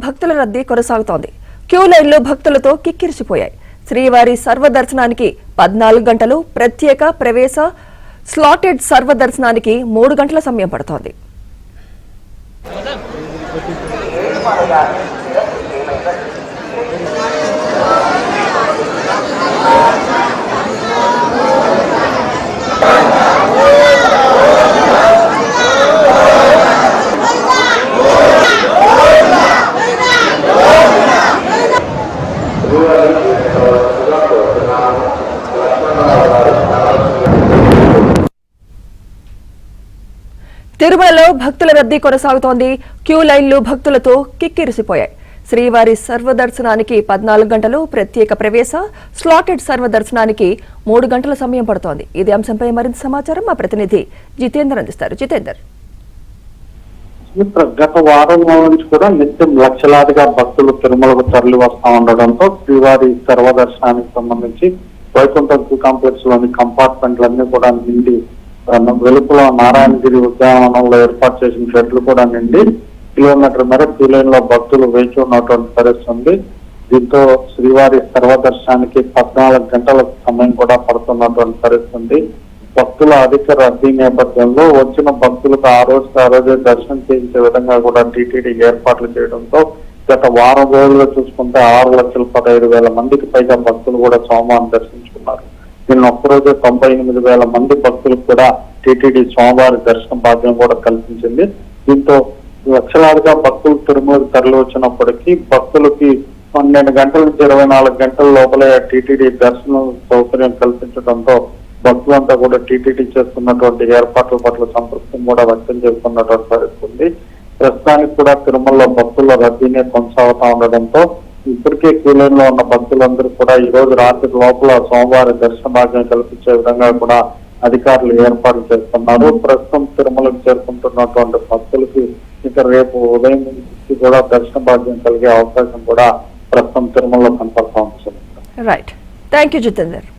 భక్తుల రద్దీ కొనసాగుతోంది. క్యూ లైన్లో భక్తులతో కిక్కిరిసిపోయాయి. శ్రీవారి సర్వదర్శనానికి 14 గంటలు, ప్రత్యేక ప్రవేశ స్లాటెడ్ సర్వదర్శనానికి 3 గంటల సమయం పడుతోంది. తిరుమలలో భక్తుల రద్దీ కొనసాగుతోంది. క్యూ లైన్లు భక్తులతో కిక్కిరిసిపోయాయి. శ్రీవారి సర్వదర్శనానికి 14 గంటలు, ప్రత్యేక ప్రవేశ స్లాటెడ్ సర్వదర్శనానికి 3 గంటల సమయం పడుతోంది. ఇదే అంశంపై మరింత సమాచారం మా ప్రతినిధి జితేందర్ అందిస్తారు. జితేందర్, గత వారం నుంచి కూడా నిత్యం లక్షలాదిగా భక్తులు తిరుమలకు తరలి వస్తా ఉండడంతో శ్రీవారి సర్వదర్శనానికి సంబంధించి వైకుంఠం క్యూ కాంప్లెక్స్ లోని కంపార్ట్మెంట్లన్నీ కూడా నిండి వెలుపుల నారాయణగిరి ఉద్యానవనంలో ఏర్పాటు చేసిన షెడ్లు కూడా నిండి కిలోమీటర్ మేర క్యూ లైన్ లో భక్తులు వేచి ఉన్నటువంటి పరిస్థితి ఉంది. దీంతో శ్రీవారి సర్వదర్శనానికి 14 గంటల సమయం కూడా పడుతున్నటువంటి పరిస్థితి ఉంది. భక్తుల అధిక రద్దీ నేపథ్యంలో వచ్చిన భక్తులకు ఆ రోజే దర్శనం చేయించే విధంగా కూడా టీటీడీ ఏర్పాట్లు చేయడంతో గత వారం రోజులుగా చూసుకుంటే 6,15,000 మందికి పైగా భక్తులు కూడా సోమవారం దర్శించుకున్నారు. నిన్న ఒక్కరోజే 98,000 మంది భక్తులకు కూడా టీటీడీ సోమవారి దర్శన భాగ్యం కూడా కల్పించింది. దీంతో లక్షలాదిగా భక్తులు తిరుమలకు తరలి వచ్చినప్పటికీ భక్తులకి 12 గంటల నుంచి 24 గంటల లోపలే టీటీడీ దర్శనం సౌకర్యం కల్పించడంతో భక్తులంతా కూడా టీటీడీ చేస్తున్నటువంటి ఏర్పాట్ల పట్ల సంతృప్తి కూడా వ్యక్తం చేస్తున్నటువంటి పరిస్థితి. ప్రస్తుతానికి కూడా తిరుమలలో భక్తుల రద్దీనే కొనసాగుతా ఉండడంతో ఇప్పటికే క్యూ లైన్ లో ఉన్న భక్తులందరూ కూడా ఈ రోజు రాత్రి లోపల సోమవారి దర్శన భాగ్యం కల్పించే విధంగా కూడా అధికారులు ఏర్పాట్లు చేస్తున్నారు. ప్రస్తుతం తిరుమలకు చేరుకుంటున్నటువంటి భక్తులకి ఇక రేపు ఉదయం నుంచి కూడా దర్శన భాగ్యం కలిగే అవకాశం కూడా ప్రస్తుతం తిరుమలలో కనపడతా ఉంటుంది. Right, thank you Jitender.